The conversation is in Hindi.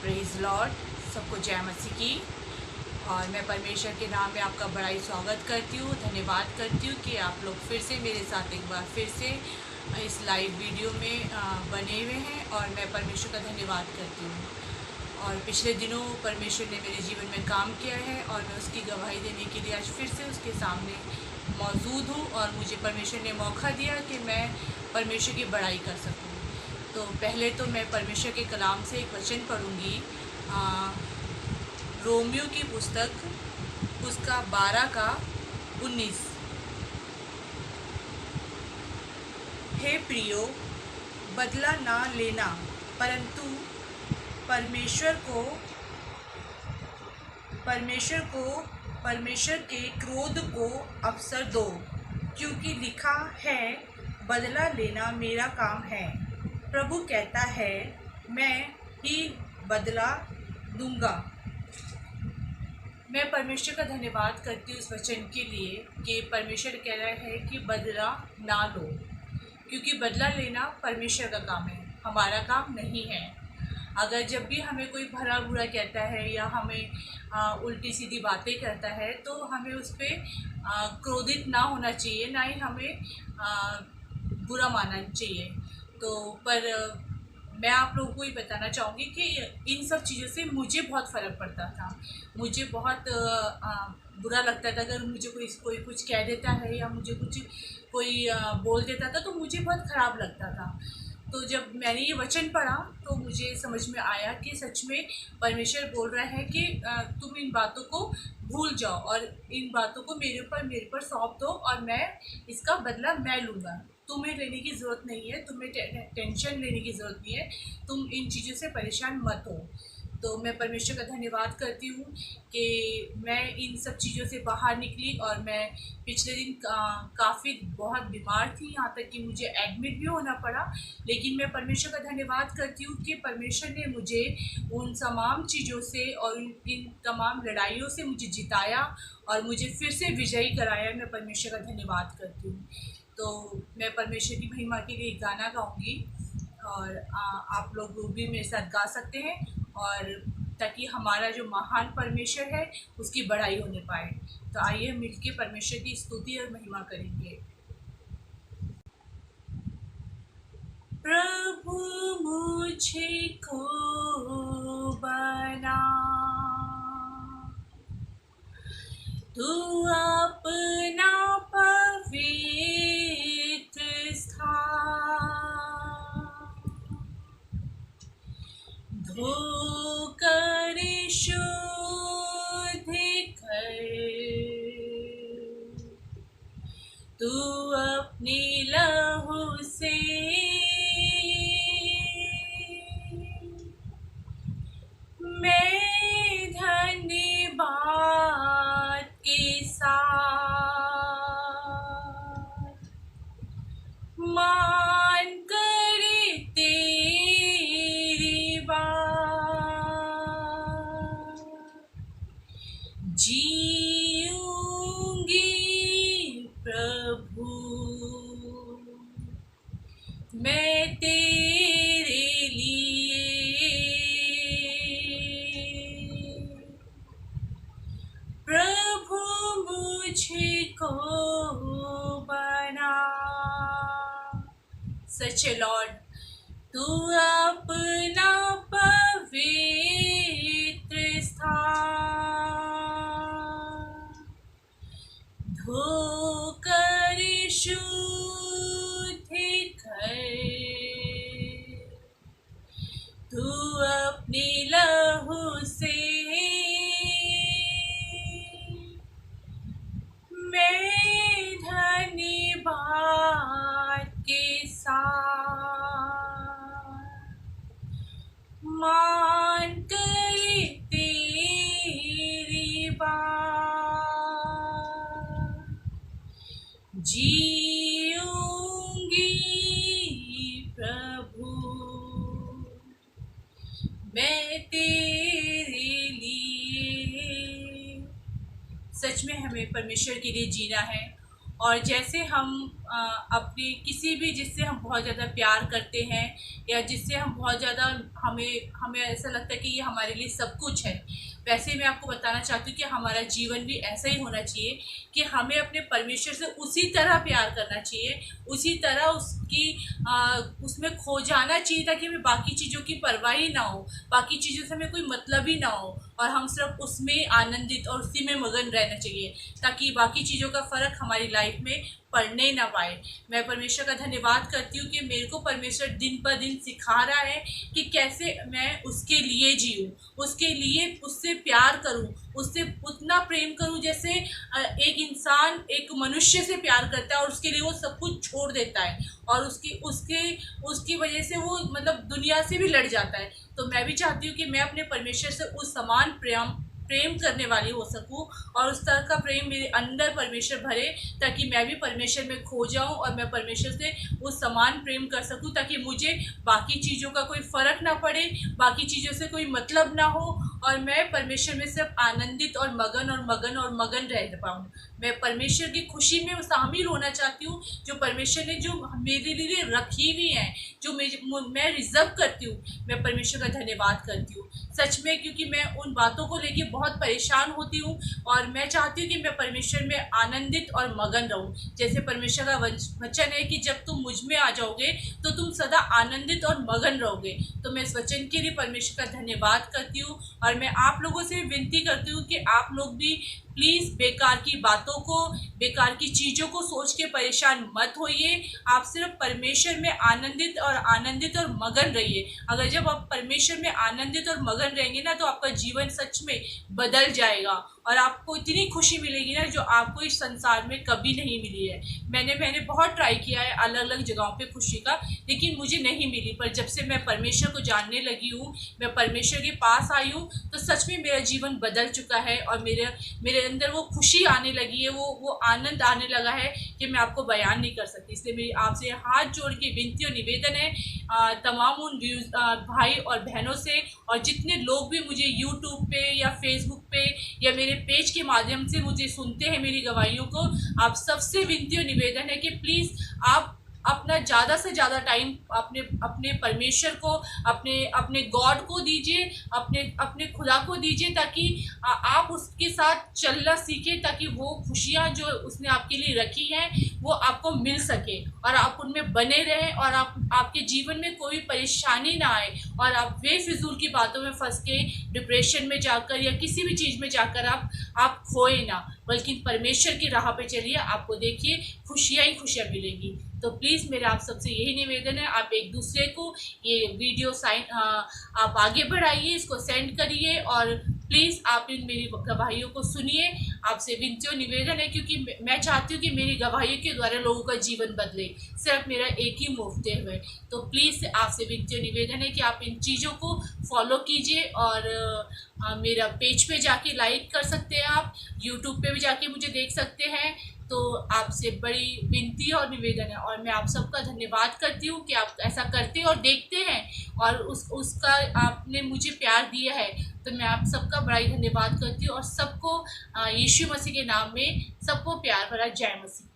Praise Lord. सबको जय मसीह की। और मैं परमेश्वर के नाम में आपका बड़ा ही स्वागत करती हूँ, धन्यवाद करती हूँ कि आप लोग फिर से मेरे साथ एक बार फिर से इस लाइव वीडियो में बने हुए हैं। और मैं परमेश्वर का धन्यवाद करती हूँ। और पिछले दिनों परमेश्वर ने मेरे जीवन में काम किया है और मैं उसकी गवाही देने के लिए आज फिर से उसके सामने मौजूद हूँ। और मुझे परमेश्वर ने मौका दिया कि मैं परमेश्वर की बड़ाई कर सकूँ। तो पहले तो मैं परमेश्वर के कलाम से एक वचन पढ़ूंगी, रोमियो की पुस्तक उसका 12 का 19। हे प्रियो, बदला ना लेना, परंतु परमेश्वर के क्रोध को अवसर दो, क्योंकि लिखा है, बदला लेना मेरा काम है, प्रभु कहता है, मैं ही बदला दूंगा। मैं परमेश्वर का धन्यवाद करती हूँ इस वचन के लिए कि परमेश्वर कह रहा है कि बदला ना लो, क्योंकि बदला लेना परमेश्वर का काम है, हमारा काम नहीं है। अगर जब भी हमें कोई भला बुरा कहता है या हमें उल्टी सीधी बातें करता है तो हमें उस पर क्रोधित ना होना चाहिए, ना ही हमें बुरा मानना चाहिए। तो पर मैं आप लोगों को ये बताना चाहूँगी कि इन सब चीज़ों से मुझे बहुत फ़र्क पड़ता था। मुझे बहुत बुरा लगता था अगर मुझे कोई कुछ कह देता है या मुझे कोई बोल देता था तो मुझे बहुत ख़राब लगता था। तो जब मैंने ये वचन पढ़ा तो मुझे समझ में आया कि सच में परमेश्वर बोल रहा है कि तुम इन बातों को भूल जाओ और इन बातों को मेरे पर सौंप दो और मैं इसका बदला मैं लूँगा। तुम्हें लेने की ज़रूरत नहीं है, तुम्हें टेंशन लेने की ज़रूरत नहीं है, तुम इन चीज़ों से परेशान मत हो। तो मैं परमेश्वर का धन्यवाद करती हूँ कि मैं इन सब चीज़ों से बाहर निकली। और मैं पिछले दिन काफ़ी बहुत बीमार थी, यहाँ तक कि मुझे एडमिट भी होना पड़ा। लेकिन मैं परमेश्वर का धन्यवाद करती हूँ कि परमेश्वर ने मुझे उन तमाम चीज़ों से और इन तमाम लड़ाइयों से मुझे जिताया और मुझे फिर से विजयी कराया। मैं परमेश्वर का धन्यवाद करती हूँ। तो मैं परमेश्वर की महिमा के लिए एक गाना गाऊंगी और आप लोग भी मेरे साथ गा सकते हैं, और ताकि हमारा जो महान परमेश्वर है उसकी बड़ाई होने पाए। तो आइए मिलके परमेश्वर की स्तुति और महिमा करेंगे। प्रभु मुझको बना, तू अपना पवित्र स्थान, धोकर शुद्ध कर, तू अपनी लहू से मैं धन्यवाद के साथ मान कर तेरी बात, जीऊंगी प्रभु मैं तेरे लिए। प्रभु मुझको बना, सच है लॉर्ड, तू अपना पवित्र स्थान, धोकर शुद्ध कर, तू अपनी लहू से मैं धन्यवाद के साथ मान कर तेरी बात, जीऊंगी प्रभु मैं तेरे लिए। सच में हमें परमेश्वर के लिए जीना है और जैसे हम अपनी किसी भी जिससे हम बहुत ज़्यादा प्यार करते हैं या जिससे हम बहुत ज़्यादा हमें हमें ऐसा लगता है कि ये हमारे लिए सब कुछ है, वैसे मैं आपको बताना चाहती हूँ कि हमारा जीवन भी ऐसा ही होना चाहिए कि हमें अपने परमेश्वर से उसी तरह प्यार करना चाहिए, उसी तरह उसमें खो जाना चाहिए, ताकि हमें बाकी चीज़ों की परवाह ही ना हो, बाकी चीज़ों से हमें कोई मतलब ही ना हो और हम सिर्फ उसमें आनंदित और उसी में मगन रहना चाहिए, ताकि बाकी चीज़ों का फ़र्क हमारी लाइफ में पढ़ने ना पाए। मैं परमेश्वर का धन्यवाद करती हूँ कि मेरे को परमेश्वर दिन पर दिन सिखा रहा है कि कैसे मैं उसके लिए जीऊँ, उसके लिए उससे प्यार करूँ, उससे उतना प्रेम करूँ जैसे एक इंसान एक मनुष्य से प्यार करता है और उसके लिए वो सब कुछ छोड़ देता है और उसकी उसके उसकी वजह से वो मतलब दुनिया से भी लड़ जाता है। तो मैं भी चाहती हूँ कि मैं अपने परमेश्वर से उस समान प्रेम करने वाली हो सकूं और उस तरह का प्रेम मेरे अंदर परमेश्वर भरे, ताकि मैं भी परमेश्वर में खो जाऊं और मैं परमेश्वर से उस समान प्रेम कर सकूं, ताकि मुझे बाकी चीज़ों का कोई फ़र्क ना पड़े, बाकी चीज़ों से कोई मतलब ना हो और मैं परमेश्वर में सिर्फ आनंदित और मगन रह पाऊँ। मैं परमेश्वर की खुशी में शामिल होना चाहती हूँ, जो परमेश्वर ने जो मेरे लिए रखी हुई है, जो मैं रिजर्व करती हूँ। मैं परमेश्वर का धन्यवाद करती हूँ सच में, क्योंकि मैं उन बातों को लेके बहुत परेशान होती हूँ और मैं चाहती हूँ कि मैं परमेश्वर में आनंदित और मगन रहूँ। जैसे परमेश्वर का वचन है कि जब तुम मुझ में आ जाओगे तो तुम सदा आनंदित और मगन रहोगे। तो मैं इस वचन के लिए परमेश्वर का धन्यवाद करती हूँ और मैं आप लोगों से विनती करती हूँ कि आप लोग भी प्लीज़ बेकार की बातों को, बेकार की चीज़ों को सोच के परेशान मत होइए। आप सिर्फ परमेश्वर में आनंदित और मगन रहिए। अगर जब आप परमेश्वर में आनंदित और मगन रहेंगे ना, तो आपका जीवन सच में बदल जाएगा और आपको इतनी खुशी मिलेगी ना, जो आपको इस संसार में कभी नहीं मिली है। मैंने बहुत ट्राई किया है अलग अलग जगहों पे खुशी का, लेकिन मुझे नहीं मिली। पर जब से मैं परमेश्वर को जानने लगी हूँ, मैं परमेश्वर के पास आई हूँ, तो सच में मेरा जीवन बदल चुका है और मेरे अंदर वो खुशी आने लगी है, वो आनंद आने लगा है कि मैं आपको बयान नहीं कर सकती। इसलिए मेरी आपसे हाथ जोड़ के विनती और निवेदन है तमाम उन भाई और बहनों से, और जितने लोग भी मुझे यूट्यूब पे या फेसबुक पे या मेरे पेज के माध्यम से मुझे सुनते हैं, मेरी गवाहियों को, आप सबसे विनती और निवेदन है कि प्लीज़ आप अपना ज़्यादा से ज़्यादा टाइम अपने अपने परमेश्वर को, अपने गॉड को दीजिए, अपने खुदा को दीजिए, ताकि आप उसके साथ चलना सीखें, ताकि वो खुशियाँ जो उसने आपके लिए रखी हैं वो आपको मिल सके और आप उनमें बने रहें और आपके जीवन में कोई परेशानी ना आए और आप बेफिजूल की बातों में फंस के डिप्रेशन में जाकर या किसी भी चीज़ में जाकर आप खोए ना, बल्कि परमेश्वर की राह पे चलिए। आपको देखिए खुशियाँ ही खुशियाँ मिलेंगी। तो प्लीज़ मेरा आप सबसे यही निवेदन है, आप एक दूसरे को ये वीडियो आप आगे बढ़ाइए, इसको सेंड करिए और प्लीज़ आप इन मेरी गवाहियों को सुनिए। आपसे विनती और निवेदन है, क्योंकि मैं चाहती हूँ कि मेरी गवाहियों के द्वारा लोगों का जीवन बदले, सिर्फ मेरा एक ही मोहते हुए। तो प्लीज़ आपसे विनती और निवेदन है कि आप इन चीज़ों को फॉलो कीजिए और मेरा पेज पे जाके लाइक कर सकते हैं, आप यूट्यूब पे भी जाके मुझे देख सकते हैं। तो आपसे बड़ी विनती और निवेदन है और मैं आप सबका धन्यवाद करती हूँ कि आप ऐसा करते और देखते हैं और उसका आपने मुझे प्यार दिया है। तो मैं आप सबका बड़ा ही धन्यवाद करती हूँ और सबको यीशु मसीह के नाम में सबको प्यार भरा जय मसीह।